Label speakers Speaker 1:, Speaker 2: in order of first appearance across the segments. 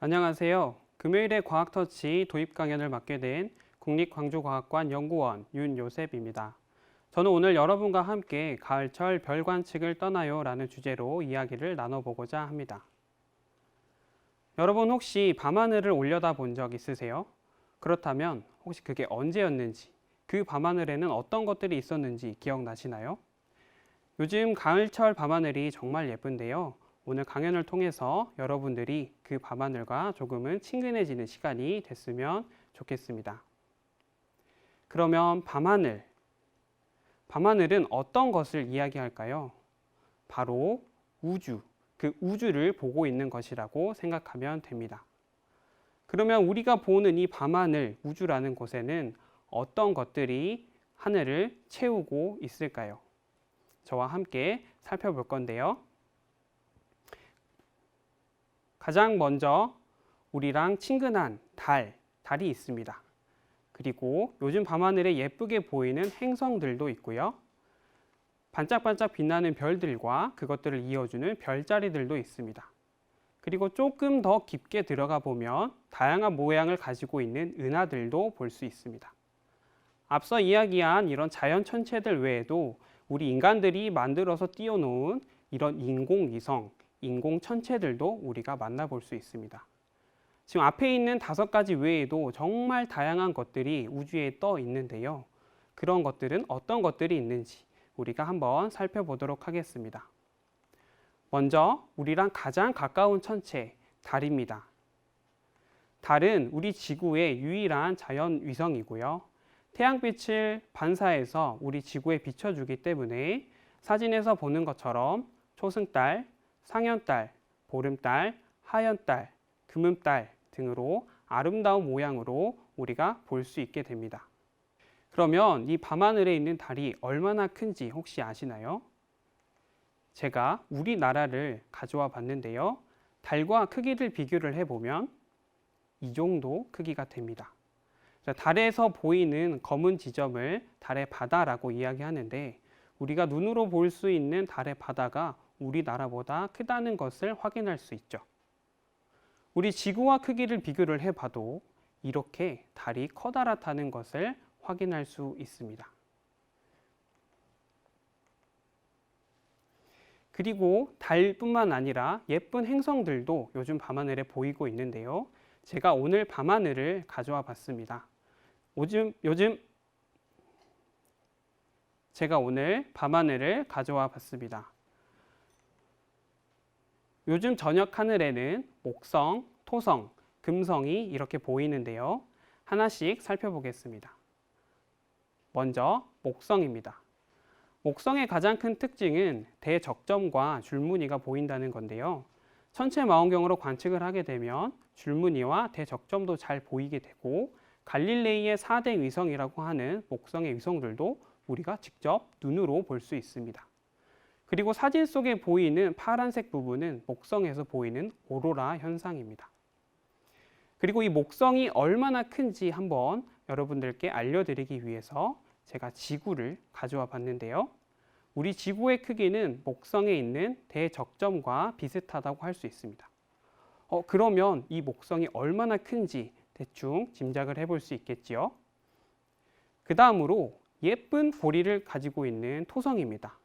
Speaker 1: 안녕하세요. 금요일에 과학터치 도입 강연을 맡게 된 국립광주과학관 연구원 윤요셉입니다. 저는 오늘 여러분과 함께 가을철 별 관측을 떠나요 라는 주제로 이야기를 나눠보고자 합니다. 여러분 혹시 밤하늘을 올려다 본 적 있으세요? 그렇다면 혹시 그게 언제였는지, 그 밤하늘에는 어떤 것들이 있었는지 기억나시나요? 요즘 가을철 밤하늘이 정말 예쁜데요. 오늘 강연을 통해서 여러분들이 그 밤하늘과 조금은 친근해지는 시간이 됐으면 좋겠습니다. 그러면 밤하늘은 어떤 것을 이야기할까요? 바로 우주, 그 우주를 보고 있는 것이라고 생각하면 됩니다. 그러면 우리가 보는 이 밤하늘, 우주라는 곳에는 어떤 것들이 하늘을 채우고 있을까요? 저와 함께 살펴볼 건데요. 가장 먼저 우리랑 친근한 달이 있습니다. 그리고 요즘 밤하늘에 예쁘게 보이는 행성들도 있고요. 반짝반짝 빛나는 별들과 그것들을 이어주는 별자리들도 있습니다. 그리고 조금 더 깊게 들어가 보면 다양한 모양을 가지고 있는 은하들도 볼 수 있습니다. 앞서 이야기한 이런 자연 천체들 외에도 우리 인간들이 만들어서 띄워놓은 이런 인공위성, 인공천체들도 우리가 만나볼 수 있습니다. 지금 앞에 있는 5가지 외에도 정말 다양한 것들이 우주에 떠 있는데요. 그런 것들은 어떤 것들이 있는지 우리가 한번 살펴보도록 하겠습니다. 먼저 우리랑 가장 가까운 천체, 달입니다. 달은 우리 지구의 유일한 자연위성이고요. 태양빛을 반사해서 우리 지구에 비춰주기 때문에 사진에서 보는 것처럼 초승달, 상현달, 보름달, 하현달, 금음달 등으로 아름다운 모양으로 우리가 볼 수 있게 됩니다. 그러면 이 밤하늘에 있는 달이 얼마나 큰지 혹시 아시나요? 제가 우리나라를 가져와 봤는데요. 달과 크기를 비교를 해보면 이 정도 크기가 됩니다. 달에서 보이는 검은 지점을 달의 바다라고 이야기하는데 우리가 눈으로 볼 수 있는 달의 바다가 우리나라보다 크다는 것을 확인할 수 있죠. 우리 지구와 크기를 비교를 해봐도 이렇게 달이 커다랗다는 것을 확인할 수 있습니다. 그리고 달뿐만 아니라 예쁜 행성들도 요즘 밤하늘에 보이고 있는데요. 제가 오늘 밤하늘을 가져와 봤습니다. 제가 오늘 밤하늘을 가져와 봤습니다. 요즘 저녁 하늘에는 목성, 토성, 금성이 이렇게 보이는데요. 하나씩 살펴보겠습니다. 먼저 목성입니다. 목성의 가장 큰 특징은 대적점과 줄무늬가 보인다는 건데요. 천체 망원경으로 관측을 하게 되면 줄무늬와 대적점도 잘 보이게 되고 갈릴레이의 4대 위성이라고 하는 목성의 위성들도 우리가 직접 눈으로 볼 수 있습니다. 그리고 사진 속에 보이는 파란색 부분은 목성에서 보이는 오로라 현상입니다. 그리고 이 목성이 얼마나 큰지 한번 여러분들께 알려드리기 위해서 제가 지구를 가져와 봤는데요. 우리 지구의 크기는 목성에 있는 대적점과 비슷하다고 할 수 있습니다. 그러면 이 목성이 얼마나 큰지 대충 짐작을 해볼 수 있겠지요. 그 다음으로 예쁜 고리를 가지고 있는 토성입니다.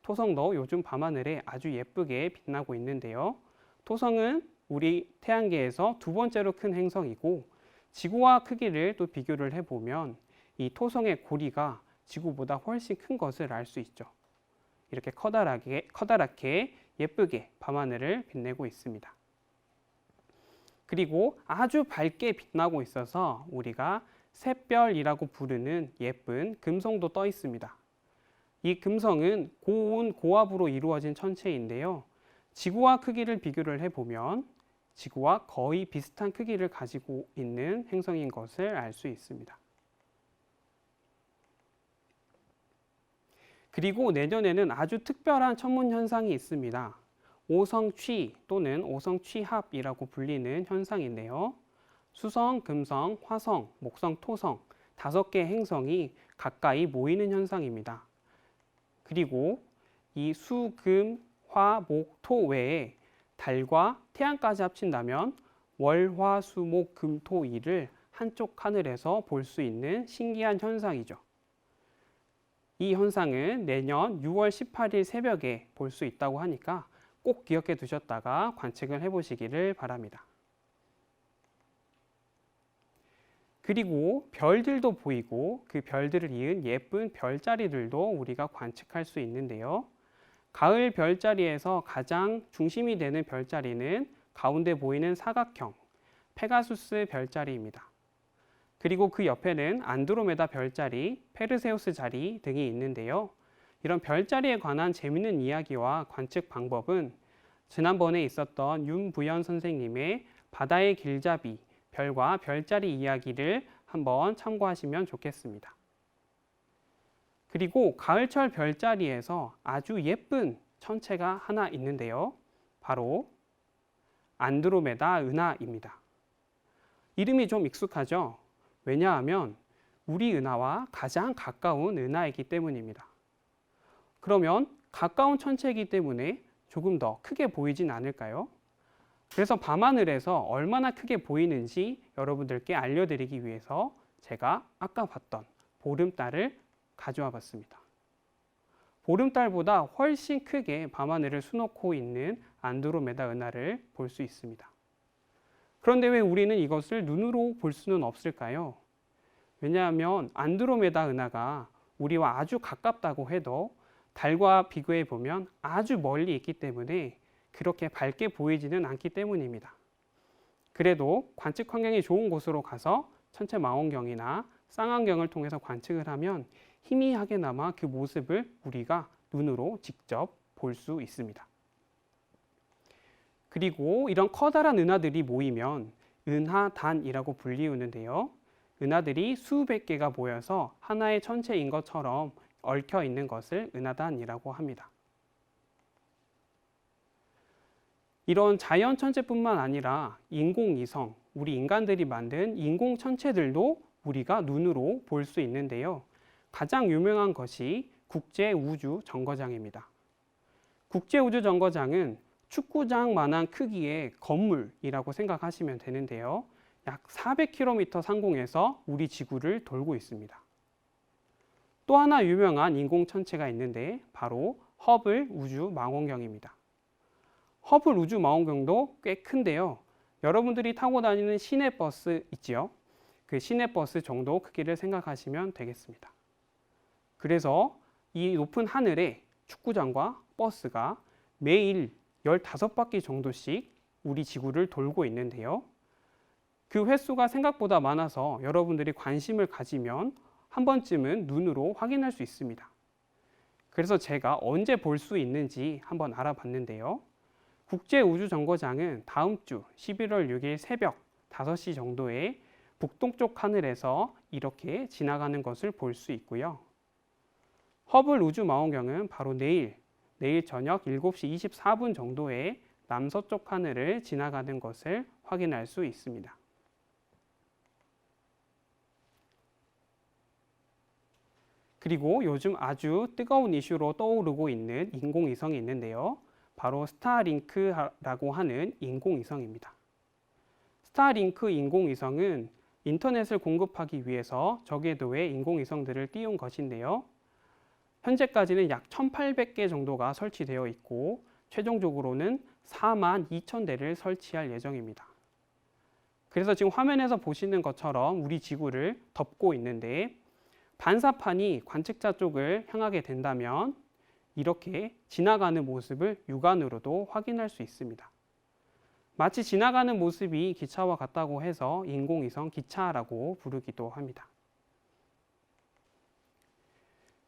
Speaker 1: 토성도 요즘 밤하늘에 아주 예쁘게 빛나고 있는데요. 토성은 우리 태양계에서 2번째로 큰 행성이고 지구와 크기를 또 비교를 해보면 이 토성의 고리가 지구보다 훨씬 큰 것을 알 수 있죠. 이렇게 커다랗게 예쁘게 밤하늘을 빛내고 있습니다. 그리고 아주 밝게 빛나고 있어서 우리가 샛별이라고 부르는 예쁜 금성도 떠 있습니다. 이 금성은 고온 고압으로 이루어진 천체인데요. 지구와 크기를 비교를 해보면 지구와 거의 비슷한 크기를 가지고 있는 행성인 것을 알 수 있습니다. 그리고 내년에는 아주 특별한 천문 현상이 있습니다. 오성취 또는 오성취합이라고 불리는 현상인데요. 수성, 금성, 화성, 목성, 토성 5개의 행성이 가까이 모이는 현상입니다. 그리고 이 수, 금, 화, 목, 토 외에 달과 태양까지 합친다면 월, 화, 수, 목, 금, 토, 일을 한쪽 하늘에서 볼 수 있는 신기한 현상이죠. 이 현상은 내년 6월 18일 새벽에 볼 수 있다고 하니까 꼭 기억해 두셨다가 관측을 해보시기를 바랍니다. 그리고 별들도 보이고 그 별들을 이은 예쁜 별자리들도 우리가 관측할 수 있는데요. 가을 별자리에서 가장 중심이 되는 별자리는 가운데 보이는 사각형 페가수스 별자리입니다. 그리고 그 옆에는 안드로메다 별자리, 페르세우스 자리 등이 있는데요. 이런 별자리에 관한 재미있는 이야기와 관측 방법은 지난번에 있었던 윤부연 선생님의 바다의 길잡이, 별과 별자리 이야기를 한번 참고하시면 좋겠습니다. 그리고 가을철 별자리에서 아주 예쁜 천체가 하나 있는데요. 바로 안드로메다 은하입니다. 이름이 좀 익숙하죠? 왜냐하면 우리 은하와 가장 가까운 은하이기 때문입니다. 그러면 가까운 천체이기 때문에 조금 더 크게 보이진 않을까요? 그래서 밤하늘에서 얼마나 크게 보이는지 여러분들께 알려드리기 위해서 제가 아까 봤던 보름달을 가져와 봤습니다. 보름달보다 훨씬 크게 밤하늘을 수놓고 있는 안드로메다 은하를 볼 수 있습니다. 그런데 왜 우리는 이것을 눈으로 볼 수는 없을까요? 왜냐하면 안드로메다 은하가 우리와 아주 가깝다고 해도 달과 비교해 보면 아주 멀리 있기 때문에 그렇게 밝게 보이지는 않기 때문입니다. 그래도 관측 환경이 좋은 곳으로 가서 천체 망원경이나 쌍안경을 통해서 관측을 하면 희미하게나마 그 모습을 우리가 눈으로 직접 볼 수 있습니다. 그리고 이런 커다란 은하들이 모이면 은하단이라고 불리우는데요. 은하들이 수백 개가 모여서 하나의 천체인 것처럼 얽혀 있는 것을 은하단이라고 합니다. 이런 자연 천체뿐만 아니라 인공위성, 우리 인간들이 만든 인공 천체들도 우리가 눈으로 볼 수 있는데요. 가장 유명한 것이 국제우주정거장입니다. 국제우주정거장은 축구장만한 크기의 건물이라고 생각하시면 되는데요. 약 400km 상공에서 우리 지구를 돌고 있습니다. 또 하나 유명한 인공천체가 있는데 바로 허블 우주망원경입니다. 허블 우주망원경도 꽤 큰데요. 여러분들이 타고 다니는 시내버스 있지요? 그 시내버스 정도 크기를 생각하시면 되겠습니다. 그래서 이 높은 하늘에 축구장과 버스가 매일 15바퀴 정도씩 우리 지구를 돌고 있는데요. 그 횟수가 생각보다 많아서 여러분들이 관심을 가지면 한 번쯤은 눈으로 확인할 수 있습니다. 그래서 제가 언제 볼 수 있는지 한번 알아봤는데요. 국제우주정거장은 다음 주 11월 6일 새벽 5시 정도에 북동쪽 하늘에서 이렇게 지나가는 것을 볼 수 있고요. 허블 우주망원경은 바로 내일 저녁 7시 24분 정도에 남서쪽 하늘을 지나가는 것을 확인할 수 있습니다. 그리고 요즘 아주 뜨거운 이슈로 떠오르고 있는 인공위성이 있는데요. 바로 스타링크라고 하는 인공위성입니다. 스타링크 인공위성은 인터넷을 공급하기 위해서 저궤도에 인공위성들을 띄운 것인데요. 현재까지는 약 1,800개 정도가 설치되어 있고 최종적으로는 42,000대를 설치할 예정입니다. 그래서 지금 화면에서 보시는 것처럼 우리 지구를 덮고 있는데 반사판이 관측자 쪽을 향하게 된다면 이렇게 지나가는 모습을 육안으로도 확인할 수 있습니다. 마치 지나가는 모습이 기차와 같다고 해서 인공위성 기차라고 부르기도 합니다.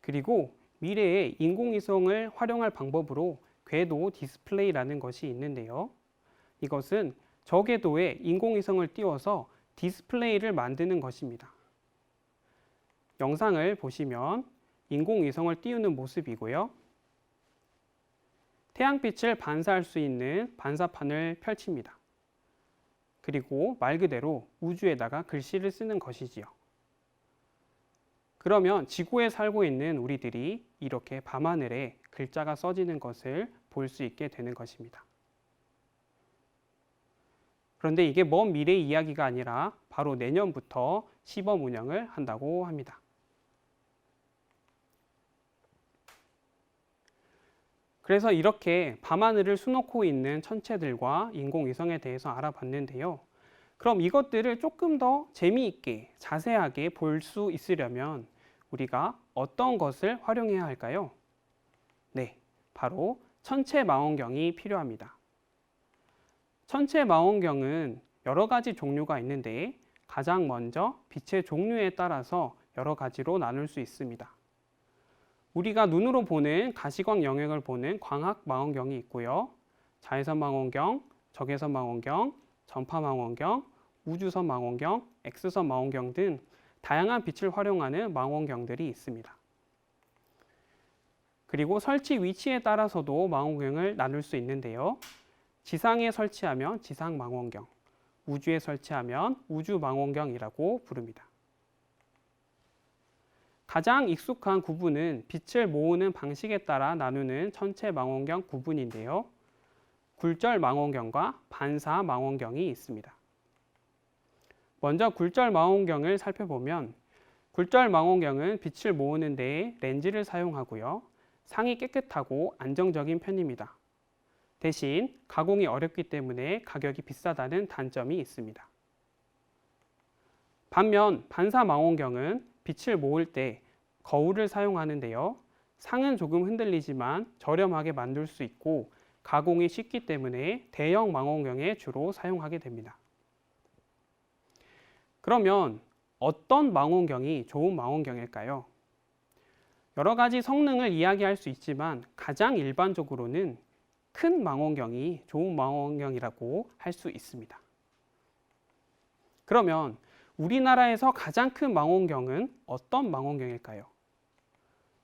Speaker 1: 그리고 미래에 인공위성을 활용할 방법으로 궤도 디스플레이라는 것이 있는데요. 이것은 저궤도에 인공위성을 띄워서 디스플레이를 만드는 것입니다. 영상을 보시면 인공위성을 띄우는 모습이고요. 태양빛을 반사할 수 있는 반사판을 펼칩니다. 그리고 말 그대로 우주에다가 글씨를 쓰는 것이지요. 그러면 지구에 살고 있는 우리들이 이렇게 밤하늘에 글자가 써지는 것을 볼 수 있게 되는 것입니다. 그런데 이게 먼 미래 이야기가 아니라 바로 내년부터 시범 운영을 한다고 합니다. 그래서 이렇게 밤하늘을 수놓고 있는 천체들과 인공위성에 대해서 알아봤는데요. 그럼 이것들을 조금 더 재미있게 자세하게 볼 수 있으려면 우리가 어떤 것을 활용해야 할까요? 네, 바로 천체망원경이 필요합니다. 천체망원경은 여러 가지 종류가 있는데 가장 먼저 빛의 종류에 따라서 여러 가지로 나눌 수 있습니다. 우리가 눈으로 보는 가시광 영역을 보는 광학망원경이 있고요. 자외선망원경, 적외선망원경, 전파망원경, 우주선망원경, X선망원경 등 다양한 빛을 활용하는 망원경들이 있습니다. 그리고 설치 위치에 따라서도 망원경을 나눌 수 있는데요. 지상에 설치하면 지상망원경, 우주에 설치하면 우주망원경이라고 부릅니다. 가장 익숙한 구분은 빛을 모으는 방식에 따라 나누는 천체망원경 구분인데요. 굴절망원경과 반사망원경이 있습니다. 먼저 굴절망원경을 살펴보면 굴절망원경은 빛을 모으는 데에 렌즈를 사용하고요. 상이 깨끗하고 안정적인 편입니다. 대신 가공이 어렵기 때문에 가격이 비싸다는 단점이 있습니다. 반면 반사망원경은 빛을 모을 때 거울을 사용하는데요. 상은 조금 흔들리지만 저렴하게 만들 수 있고 가공이 쉽기 때문에 대형 망원경에 주로 사용하게 됩니다. 그러면 어떤 망원경이 좋은 망원경일까요? 여러 가지 성능을 이야기할 수 있지만 가장 일반적으로는 큰 망원경이 좋은 망원경이라고 할 수 있습니다. 그러면 우리나라에서 가장 큰 망원경은 어떤 망원경일까요?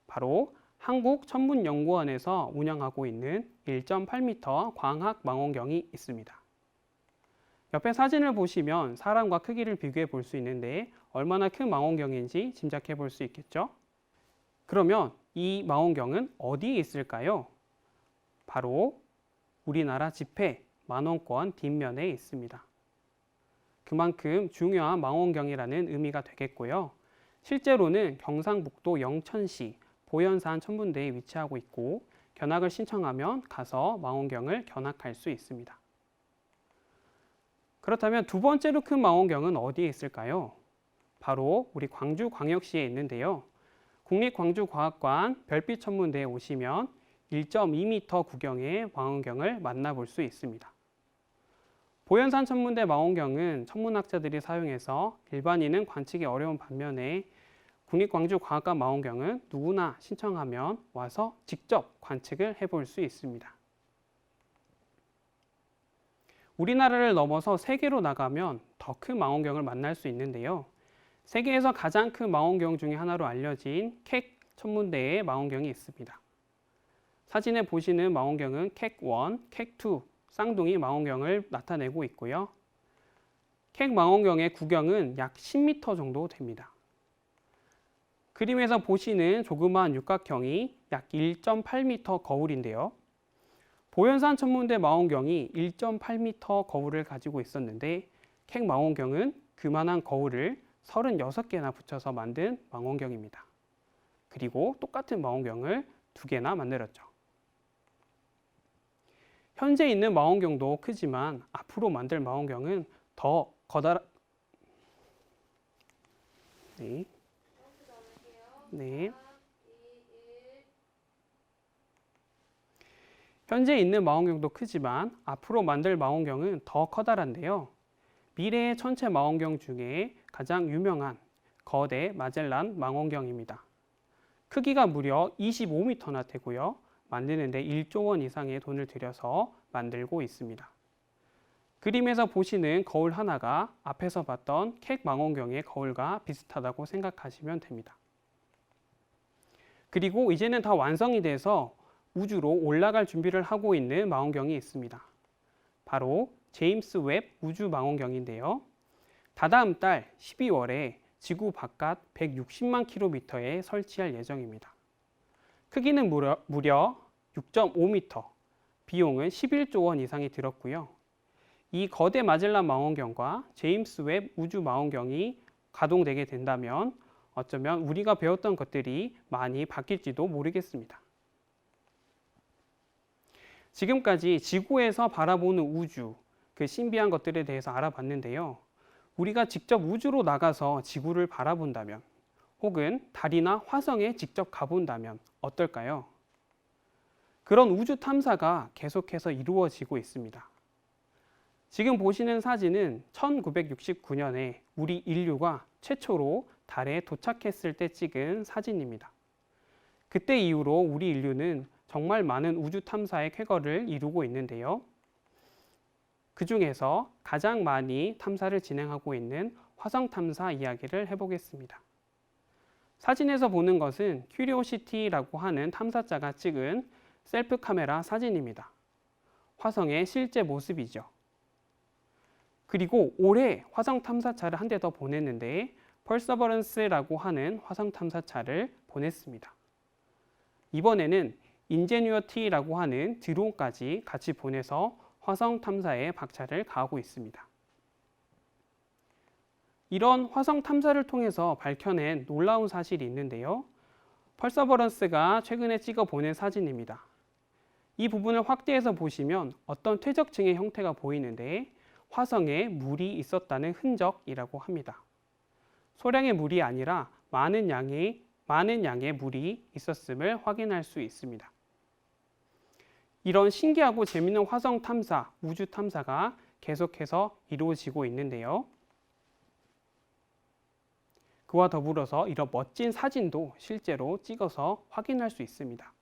Speaker 1: 바로 한국천문연구원에서 운영하고 있는 1.8m 광학망원경이 있습니다. 옆에 사진을 보시면 사람과 크기를 비교해 볼 수 있는데 얼마나 큰 망원경인지 짐작해 볼 수 있겠죠? 그러면 이 망원경은 어디에 있을까요? 바로 우리나라 지폐 만원권 뒷면에 있습니다. 그만큼 중요한 망원경이라는 의미가 되겠고요. 실제로는 경상북도 영천시 보현산 천문대에 위치하고 있고 견학을 신청하면 가서 망원경을 견학할 수 있습니다. 그렇다면 두 번째로 큰 망원경은 어디에 있을까요? 바로 우리 광주광역시에 있는데요. 국립광주과학관 별빛천문대에 오시면 1.2m 구경의 망원경을 만나볼 수 있습니다. 보현산 천문대 망원경은 천문학자들이 사용해서 일반인은 관측이 어려운 반면에 국립광주과학관 망원경은 누구나 신청하면 와서 직접 관측을 해볼 수 있습니다. 우리나라를 넘어서 세계로 나가면 더 큰 망원경을 만날 수 있는데요. 세계에서 가장 큰 망원경 중에 하나로 알려진 캑 천문대의 망원경이 있습니다. 사진에 보시는 망원경은 캑1, 캑2 쌍둥이 망원경을 나타내고 있고요. 캑 망원경의 구경은 약 10m 정도 됩니다. 그림에서 보시는 조그마한 육각형이 약 1.8m 거울인데요. 보현산 천문대 망원경이 1.8m 거울을 가지고 있었는데 캑 망원경은 그만한 거울을 36개나 붙여서 만든 망원경입니다. 그리고 똑같은 망원경을 2개나 만들었죠. 현재 있는 망원경도 크지만 앞으로 만들 망원경은 더 현재 있는 망원경도 크지만 앞으로 만들 망원경은 더 커다란데요. 미래의 천체 망원경 중에 가장 유명한 거대 마젤란 망원경입니다. 크기가 무려 25m나 되고요. 만드는데 1조 원 이상의 돈을 들여서 만들고 있습니다. 그림에서 보시는 거울 하나가 앞에서 봤던 캑 망원경의 거울과 비슷하다고 생각하시면 됩니다. 그리고 이제는 다 완성이 돼서 우주로 올라갈 준비를 하고 있는 망원경이 있습니다. 바로 제임스 웹 우주 망원경인데요. 다다음 달 12월에 지구 바깥 160만 킬로미터에 설치할 예정입니다. 크기는 무려 6.5m, 비용은 11조 원 이상이 들었고요. 이 거대 마젤란 망원경과 제임스 웹 우주 망원경이 가동되게 된다면 어쩌면 우리가 배웠던 것들이 많이 바뀔지도 모르겠습니다. 지금까지 지구에서 바라보는 우주, 그 신비한 것들에 대해서 알아봤는데요. 우리가 직접 우주로 나가서 지구를 바라본다면, 혹은 달이나 화성에 직접 가본다면 어떨까요? 그런 우주 탐사가 계속해서 이루어지고 있습니다. 지금 보시는 사진은 1969년에 우리 인류가 최초로 달에 도착했을 때 찍은 사진입니다. 그때 이후로 우리 인류는 정말 많은 우주 탐사의 쾌거를 이루고 있는데요. 그 중에서 가장 많이 탐사를 진행하고 있는 화성 탐사 이야기를 해보겠습니다. 사진에서 보는 것은 큐리오시티라고 하는 탐사자가 찍은 셀프 카메라 사진입니다. 화성의 실제 모습이죠. 그리고 올해 화성 탐사차를 한 대 더 보냈는데 퍼서버런스라고 하는 화성 탐사차를 보냈습니다. 이번에는 인제뉴어티라고 하는 드론까지 같이 보내서 화성 탐사에 박차를 가하고 있습니다. 이런 화성 탐사를 통해서 밝혀낸 놀라운 사실이 있는데요. 퍼서버런스가 최근에 찍어 보낸 사진입니다. 이 부분을 확대해서 보시면 어떤 퇴적층의 형태가 보이는데 화성에 물이 있었다는 흔적이라고 합니다. 소량의 물이 아니라 많은 양의 물이 있었음을 확인할 수 있습니다. 이런 신기하고 재미있는 화성 탐사, 우주 탐사가 계속해서 이루어지고 있는데요. 그와 더불어서 이런 멋진 사진도 실제로 찍어서 확인할 수 있습니다.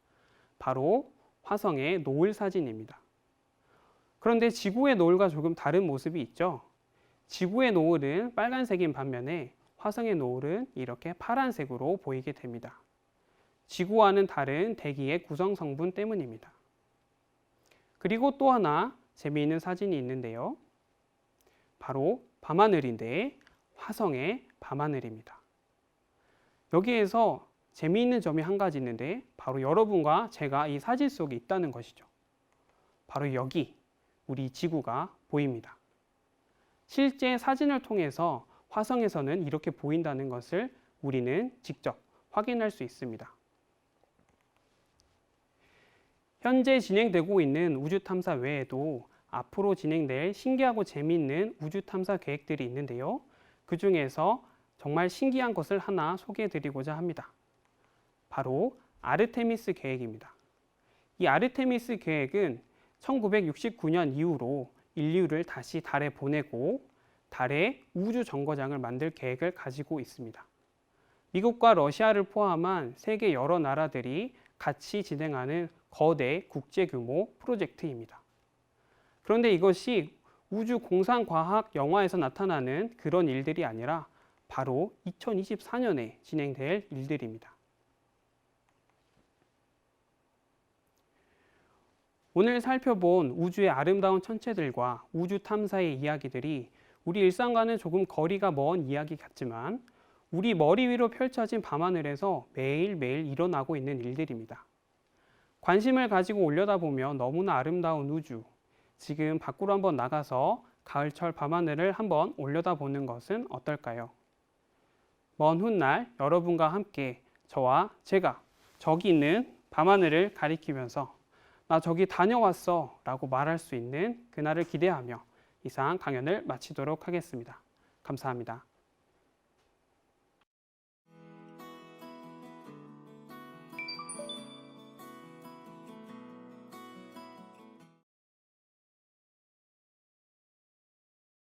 Speaker 1: 바로 화성의 노을 사진입니다. 그런데 지구의 노을과 조금 다른 모습이 있죠. 지구의 노을은 빨간색인 반면에 화성의 노을은 이렇게 파란색으로 보이게 됩니다. 지구와는 다른 대기의 구성 성분 때문입니다. 그리고 또 하나 재미있는 사진이 있는데요. 바로 밤하늘인데 화성의 밤하늘입니다. 여기에서 재미있는 점이 한 가지 있는데 바로 여러분과 제가 이 사진 속에 있다는 것이죠. 바로 여기 우리 지구가 보입니다. 실제 사진을 통해서 화성에서는 이렇게 보인다는 것을 우리는 직접 확인할 수 있습니다. 현재 진행되고 있는 우주 탐사 외에도 앞으로 진행될 신기하고 재미있는 우주 탐사 계획들이 있는데요. 그 중에서 정말 신기한 것을 하나 소개해 드리고자 합니다. 바로 아르테미스 계획입니다. 이 아르테미스 계획은 1969년 이후로 인류를 다시 달에 보내고 달에 우주 정거장을 만들 계획을 가지고 있습니다. 미국과 러시아를 포함한 세계 여러 나라들이 같이 진행하는 거대 국제 규모 프로젝트입니다. 그런데 이것이 우주 공상과학 영화에서 나타나는 그런 일들이 아니라 바로 2024년에 진행될 일들입니다. 오늘 살펴본 우주의 아름다운 천체들과 우주 탐사의 이야기들이 우리 일상과는 조금 거리가 먼 이야기 같지만 우리 머리 위로 펼쳐진 밤하늘에서 매일매일 일어나고 있는 일들입니다. 관심을 가지고 올려다보면 너무나 아름다운 우주, 지금 밖으로 한번 나가서 가을철 밤하늘을 한번 올려다보는 것은 어떨까요? 먼 훗날 여러분과 함께 저와 제가 저기 있는 밤하늘을 가리키면서 나 저기 다녀왔어 라고 말할 수 있는 그날을 기대하며 이상 강연을 마치도록 하겠습니다. 감사합니다.